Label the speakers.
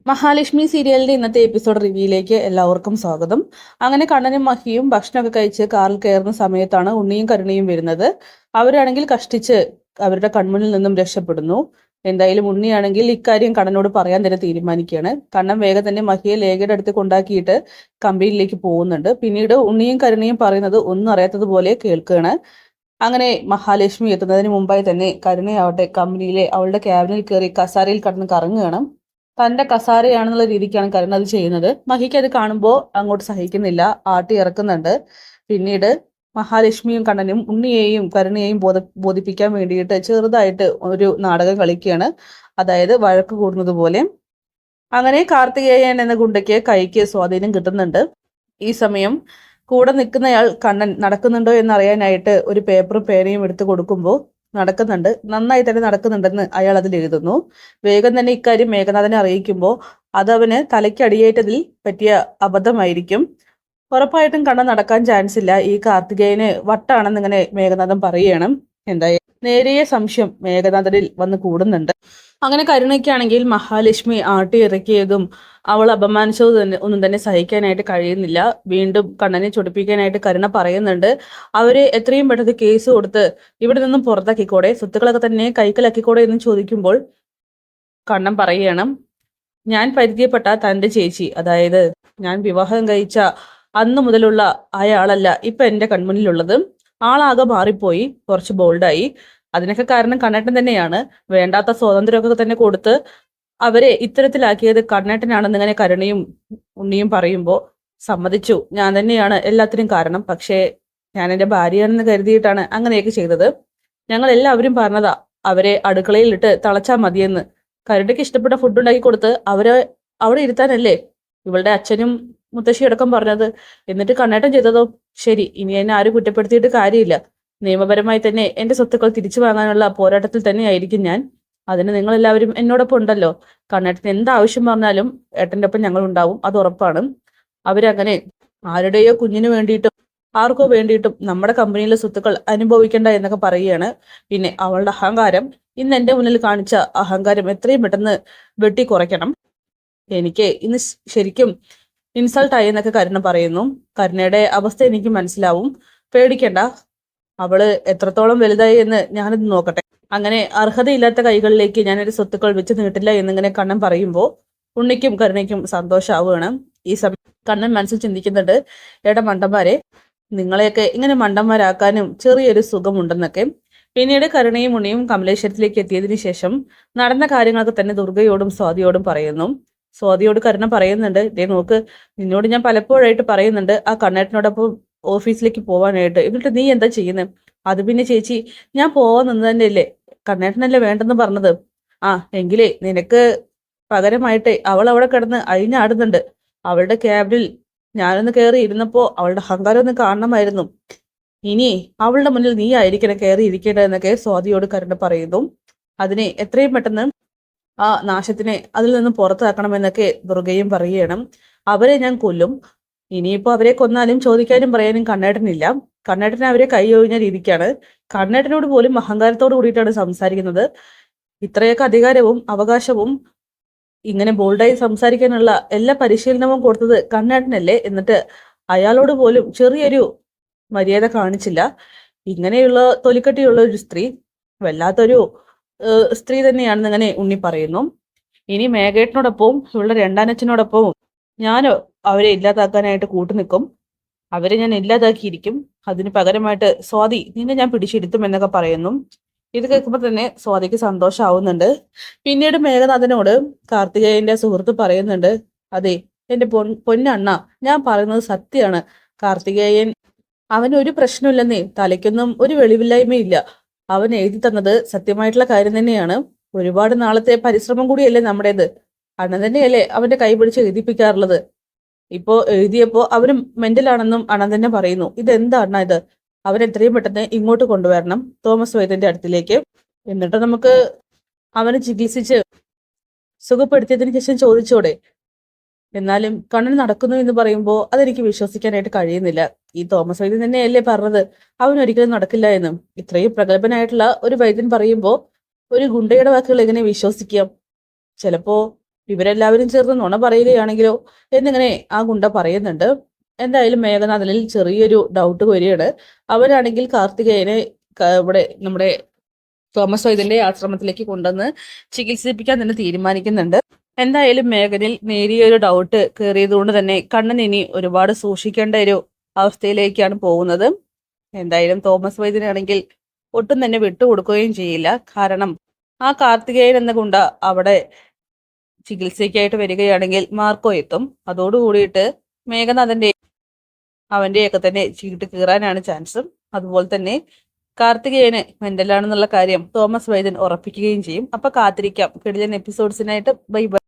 Speaker 1: മഹാലക്ഷ്മി സീരിയലിന്റെ ഇന്നത്തെ എപ്പിസോഡ് റിവ്യൂയിലേക്ക് എല്ലാവർക്കും സ്വാഗതം. അങ്ങനെ കണ്ണനും മഹിയും ഭക്ഷണമൊക്കെ കഴിച്ച് കാറിൽ കയറുന്ന സമയത്താണ് ഉണ്ണിയും കരുണയും വരുന്നത്. അവരാണെങ്കിൽ കഷ്ടിച്ച് അവരുടെ കൺമുന്നിൽ നിന്നും രക്ഷപ്പെടുന്നു. എന്തായാലും ഉണ്ണിയാണെങ്കിൽ ഇക്കാര്യം കണ്ണനോട് പറയാൻ തന്നെ തീരുമാനിക്കുകയാണ്. കണ്ണൻ വേഗം തന്നെ മഹിയെ ലേഖയുടെ അടുത്ത് കൊണ്ടാക്കിയിട്ട് കമ്പനിയിലേക്ക് പോകുന്നുണ്ട്. പിന്നീട് ഉണ്ണിയും കരുണയും പറയുന്നത് ഒന്നും അറിയാത്തതുപോലെ കേൾക്കുകയാണ്. അങ്ങനെ മഹാലക്ഷ്മി എത്തുന്നതിന് മുമ്പായി തന്നെ കരുണയാവട്ടെ കമ്പനിയിലെ അവളുടെ ക്യാബിനിൽ കയറി കസാരയിൽ കടന്ന് കറങ്ങുകയാണ്. തന്റെ കസാരയാണെന്നുള്ള രീതിക്കാണ് കരുണ അത് ചെയ്യുന്നത്. മഹിക്ക് അത് കാണുമ്പോൾ അങ്ങോട്ട് സഹിക്കുന്നില്ല, ആട്ടി ഇറക്കുന്നുണ്ട്. പിന്നീട് മഹാലക്ഷ്മിയും കണ്ണനും ഉണ്ണിയെയും കരുണയെയും ബോധിപ്പിക്കാൻ വേണ്ടിയിട്ട് ചെറുതായിട്ട് ഒരു നാടകം കളിക്കുകയാണ്. അതായത് വഴക്ക് കൂടുന്നത് പോലെ. അങ്ങനെ കാർത്തികേയൻ എന്ന ഗുണ്ടയ്ക്ക് കൈക്ക് സ്വാധീനം കിട്ടുന്നുണ്ട്. ഈ സമയം കൂടെ നിൽക്കുന്നയാൾ കണ്ണൻ നടക്കുന്നുണ്ടോ എന്നറിയാനായിട്ട് ഒരു പേപ്പറും പേനയും എടുത്തു കൊടുക്കുമ്പോൾ നടക്കുന്നുണ്ട്, നന്നായി തന്നെ നടക്കുന്നുണ്ടെന്ന് അയാൾ അതിൽ എഴുതുന്നു. വേഗം തന്നെ ഇക്കാര്യം മേഘനാഥനെ അറിയിക്കുമ്പോൾ അതവന് തലയ്ക്കടിയേറ്റതിൽ പറ്റിയ അബദ്ധമായിരിക്കും. ഉറപ്പായിട്ടും കണ്ണൻ നടക്കാൻ ചാൻസ് ഇല്ല. ഈ കാർത്തികേയന് വട്ടാണെന്ന് ഇങ്ങനെ മേഘനാഥൻ പറയുകയാണ്. എന്തായാലും നേരിയ സംശയം മേഘനാഥനിൽ വന്ന് കൂടുന്നുണ്ട്. അങ്ങനെ കരുണയ്ക്കാണെങ്കിൽ മഹാലക്ഷ്മി ആട്ടിയിറക്കിയതും അവൾ അപമാനിച്ചതും തന്നെ ഒന്നും തന്നെ സഹിക്കാനായിട്ട് കഴിയുന്നില്ല. വീണ്ടും കണ്ണനെ ചൊടിപ്പിക്കാനായിട്ട് കരുണ പറയുന്നുണ്ട്. അവരെ എത്രയും പെട്ടെന്ന് കേസ് കൊടുത്ത് ഇവിടെ നിന്നും പുറത്താക്കിക്കോടെ, സ്വത്തുക്കളൊക്കെ തന്നെ കൈക്കലാക്കിക്കോടെ എന്ന് ചോദിക്കുമ്പോൾ കണ്ണൻ പറയുകയാണ്, ഞാൻ പരിചയപ്പെട്ട തന്റെ ചേച്ചി, അതായത് ഞാൻ വിവാഹം കഴിച്ച അന്ന് മുതലുള്ള അയാളല്ല ഇപ്പൊ എന്റെ കൺമുന്നിലുള്ളത്. ആളാകെ മാറിപ്പോയി, കുറച്ച് ബോൾഡായി. അതിനൊക്കെ കാരണം കണ്ണേട്ടൻ തന്നെയാണ്. വേണ്ടാത്ത സ്വാതന്ത്ര്യമൊക്കെ തന്നെ കൊടുത്ത് അവരെ ഇത്തരത്തിലാക്കിയത് കണ്ണേട്ടനാണെന്ന് ഇങ്ങനെ കരുണയും ഉണ്ണിയും പറയുമ്പോൾ സമ്മതിച്ചു, ഞാൻ തന്നെയാണ് എല്ലാത്തിനും കാരണം. പക്ഷേ ഞാൻ എൻ്റെ ഭാര്യയാണെന്ന് കരുതിയിട്ടാണ് അങ്ങനെയൊക്കെ ചെയ്തത്. ഞങ്ങൾ എല്ലാവരും പറഞ്ഞതാ അവരെ അടുക്കളയിൽ ഇട്ട് തളച്ചാൽ മതിയെന്ന്. കരുണയ്ക്ക് ഇഷ്ടപ്പെട്ട ഫുഡ് ഉണ്ടാക്കി കൊടുത്ത് അവരെ അവിടെ ഇരുത്താനല്ലേ ഇവളുടെ അച്ഛനും മുത്തശ്ശിയടക്കം പറഞ്ഞത്. എന്നിട്ട് കണ്ണേട്ടൻ ചെയ്തതോ ശരി. ഇനി എന്നെ ആരും കുറ്റപ്പെടുത്തിയിട്ട് കാര്യമില്ല. നിയമപരമായി തന്നെ എന്റെ സ്വത്തുക്കൾ തിരിച്ചു വാങ്ങാനുള്ള പോരാട്ടത്തിൽ തന്നെയായിരിക്കും ഞാൻ. അതിന് നിങ്ങളെല്ലാവരും എന്നോടൊപ്പം ഉണ്ടല്ലോ. കണ്ണേട്ടന് എന്താവശ്യം പറഞ്ഞാലും ഏട്ടന്റെ ഒപ്പം ഞങ്ങൾ ഉണ്ടാവും, അത് ഉറപ്പാണ്. അവരങ്ങനെ ആരുടെയോ കുഞ്ഞിന് വേണ്ടിയിട്ടും ആർക്കോ വേണ്ടിയിട്ടും നമ്മുടെ കമ്പനിയിലെ സ്വത്തുക്കൾ അനുഭവിക്കണ്ട എന്നൊക്കെ പറയുകയാണ്. പിന്നെ അവളുടെ അഹങ്കാരം, ഇന്ന് എന്റെ മുന്നിൽ കാണിച്ച അഹങ്കാരം എത്രയും പെട്ടെന്ന് വെട്ടി കുറയ്ക്കണം. എനിക്ക് ഇന്ന് ശരിക്കും ഇൻസൾട്ടായി എന്നൊക്കെ കരുണ പറയുന്നു. കരുണയുടെ അവസ്ഥ എനിക്ക് മനസ്സിലാവും, പേടിക്കണ്ട. അവള് എത്രത്തോളം വലുതായി എന്ന് ഞാനിത് നോക്കട്ടെ. അങ്ങനെ അർഹതയില്ലാത്ത കൈകളിലേക്ക് ഞാനൊരു സ്വത്തുക്കൾ വെച്ച് നീട്ടില്ല എന്നിങ്ങനെ കണ്ണൻ പറയുമ്പോൾ ഉണ്ണിക്കും കരുണയ്ക്കും സന്തോഷാവുകയാണ്. ഈ സമയം കണ്ണൻ മനസ്സിൽ ചിന്തിക്കുന്നുണ്ട്, ഏട്ടാ മണ്ടന്മാരെ, നിങ്ങളെയൊക്കെ ഇങ്ങനെ മണ്ടന്മാരാക്കാനും ചെറിയൊരു സുഖമുണ്ടെന്നൊക്കെ. പിന്നീട് കരുണയും ഉണ്ണിയും കമലേശ്വരത്തിലേക്ക് എത്തിയതിനു ശേഷം നടന്ന കാര്യങ്ങളൊക്കെ തന്നെ ദുർഗയോടും സ്വാതിയോടും പറയുന്നു. സ്വാതിയോട് കരുണ പറയുന്നുണ്ട്, ദേ നോക്ക്, നിന്നോട് ഞാൻ പലപ്പോഴായിട്ട് പറയുന്നുണ്ട് ആ കണ്ണേട്ടനോടൊപ്പം ഓഫീസിലേക്ക് പോവാനായിട്ട്, എന്നിട്ട് നീ എന്താ ചെയ്യുന്നത്? അത് പിന്നെ ചേച്ചി, ഞാൻ പോവാൻ നിന്ന് തന്നെയല്ലേ, കണ്ണേട്ടനല്ലേ വേണ്ടെന്ന് പറഞ്ഞത്. ആ എങ്കിലേ നിനക്ക് പകരമായിട്ട് അവൾ അവിടെ കിടന്ന് അഴിഞ്ഞാടുന്നുണ്ട്. അവളുടെ ക്യാബിനിൽ ഞാനൊന്ന് കയറി ഇരുന്നപ്പോ അവളുടെ അഹങ്കാരം ഒന്ന് കാണണമായിരുന്നു. ഇനി അവളുടെ മുന്നിൽ നീ ആയിരിക്കണം കയറി ഇരിക്കേണ്ടതെന്നൊക്കെ സ്വാതിയോട് കരുണ പറയുന്നു. അതിനെ എത്രയും പെട്ടെന്ന് ആ നാശത്തിനെ അതിൽ നിന്ന് പുറത്താക്കണമെന്നൊക്കെ ദുർഗയും പറയുകയാണ്. അവരെ ഞാൻ കൊല്ലും. ഇനിയിപ്പോ അവരെ കൊന്നാലും ചോദിക്കാനും പറയാനും കണ്ണേട്ടനില്ല. കണ്ണേട്ടനെ അവരെ കൈയൊഴിഞ്ഞ രീതിക്കാണ്. കണ്ണേട്ടനോട് പോലും അഹങ്കാരത്തോട് കൂടിയിട്ടാണ് സംസാരിക്കുന്നത്. ഇത്രയൊക്കെ അധികാരവും അവകാശവും ഇങ്ങനെ ബോൾഡായി സംസാരിക്കാനുള്ള എല്ലാ പരിശീലനവും കൊടുത്തത് കണ്ണേട്ടനല്ലേ? എന്നിട്ട് അയാളോട് പോലും ചെറിയൊരു മര്യാദ കാണിച്ചില്ല. ഇങ്ങനെയുള്ള തൊലിക്കട്ടിയുള്ള ഒരു സ്ത്രീ വല്ലാത്തൊരു സ്ത്രീ തന്നെയാണെന്ന് അങ്ങനെ ഉണ്ണി പറയുന്നു. ഇനി മേഘേട്ടനോടൊപ്പവും ഇവളുടെ രണ്ടാനച്ഛനോടൊപ്പവും ഞാനോ അവരെ ഇല്ലാതാക്കാനായിട്ട് കൂട്ടുനിൽക്കും. അവരെ ഞാൻ ഇല്ലാതാക്കിയിരിക്കും. അതിന് പകരമായിട്ട് സ്വാതി നിന്നെ ഞാൻ പിടിച്ചിരുത്തും എന്നൊക്കെ പറയുന്നു. ഇത് കേൾക്കുമ്പോൾ തന്നെ സ്വാതിക്ക് സന്തോഷമാവുന്നുണ്ട്. പിന്നീട് മേഘനാഥനോട് കാർത്തികേയന്റെ സുഹൃത്ത് പറയുന്നുണ്ട്, അതെ എന്റെ പൊന്നണ്ണ, ഞാൻ പറയുന്നത് സത്യമാണ്. കാർത്തികേയൻ അവനൊരു പ്രശ്നമില്ലെന്നേ, തലയ്ക്കൊന്നും ഒരു വെളിവില്ലായ്മയില്ല. അവൻ എഴുതി തന്നത് സത്യമായിട്ടുള്ള കാര്യം തന്നെയാണ്. ഒരുപാട് നാളത്തെ പരിശ്രമം കൂടിയല്ലേ നമ്മുടേത്. അണ്ണൻ തന്നെയല്ലേ അവന്റെ കൈ പിടിച്ച് എഴുതിപ്പിക്കാറുള്ളത്. ഇപ്പോ എഴുതിയപ്പോ അവന് മെന്റലാണെന്നും അണ്ണൻ തന്നെ പറയുന്നു. ഇതെന്താ അണ്ണ ഇത്? അവൻ എത്രയും പെട്ടെന്ന് ഇങ്ങോട്ട് കൊണ്ടുവരണം തോമസ് വൈദ്യന്റെ അടുത്തിലേക്ക്. എന്നിട്ട് നമുക്ക് അവനെ ചികിത്സിച്ച് സുഖപ്പെടുത്തിയതിനു ശേഷം ചോദിച്ചോടെ. എന്നാലും കണ്ണൻ നടക്കുന്നു എന്ന് പറയുമ്പോൾ അതെനിക്ക് വിശ്വസിക്കാനായിട്ട് കഴിയുന്നില്ല. ഈ തോമസ് വൈദ്യൻ തന്നെയല്ലേ പറഞ്ഞത് അവനൊരിക്കലും നടക്കില്ല എന്നും. ഇത്രയും പ്രഗത്ഭനായിട്ടുള്ള ഒരു വൈദ്യൻ പറയുമ്പോൾ ഒരു ഗുണ്ടയുടെ വാക്കുകൾ എങ്ങനെ വിശ്വസിക്കാം? ചിലപ്പോ ഇവരെല്ലാവരും ചേർന്ന് നുണ പറയുകയാണെങ്കിലോ എന്നിങ്ങനെ ആ ഗുണ്ട പറയുന്നുണ്ട്. എന്തായാലും മേഘനാഥനിൽ ചെറിയൊരു ഡൗട്ട് വരികയാണ്. അവരാണെങ്കിൽ കാർത്തികേയനെ ഇവിടെ നമ്മുടെ തോമസ് വൈദ്യന്റെ ആശ്രമത്തിലേക്ക് കൊണ്ടുവന്ന് ചികിത്സിപ്പിക്കാൻ തന്നെ തീരുമാനിക്കുന്നുണ്ട്. എന്തായാലും മേഘനിൽ നേരിയൊരു ഡൗട്ട് കയറിയതുകൊണ്ട് തന്നെ കണ്ണൻ ഇനി ഒരുപാട് സൂക്ഷിക്കേണ്ട ഒരു അവസ്ഥയിലേക്കാണ് പോകുന്നത്. എന്തായാലും തോമസ് വൈദ്യനാണെങ്കിൽ ഒട്ടും തന്നെ വിട്ടുകൊടുക്കുകയും ചെയ്യില്ല. കാരണം ആ കാർത്തികേയൻ എന്ന ഗുണ്ട അവിടെ ചികിത്സയ്ക്കായിട്ട് വരികയാണെങ്കിൽ മാർക്കോ എത്തും. അതോടുകൂടിയിട്ട് മേഘനാഥന്റെ അവന്റെയൊക്കെ തന്നെ ചീട്ട് കീറാനാണ് ചാൻസും. അതുപോലെ തന്നെ കാർത്തികേയന് മെന്റലാണെന്നുള്ള കാര്യം തോമസ് വൈദ്യൻ ഉറപ്പിക്കുകയും ചെയ്യും. അപ്പൊ കാത്തിരിക്കാം കിടിലൻ എപ്പിസോഡ്സിനായിട്ട്. Bye bye.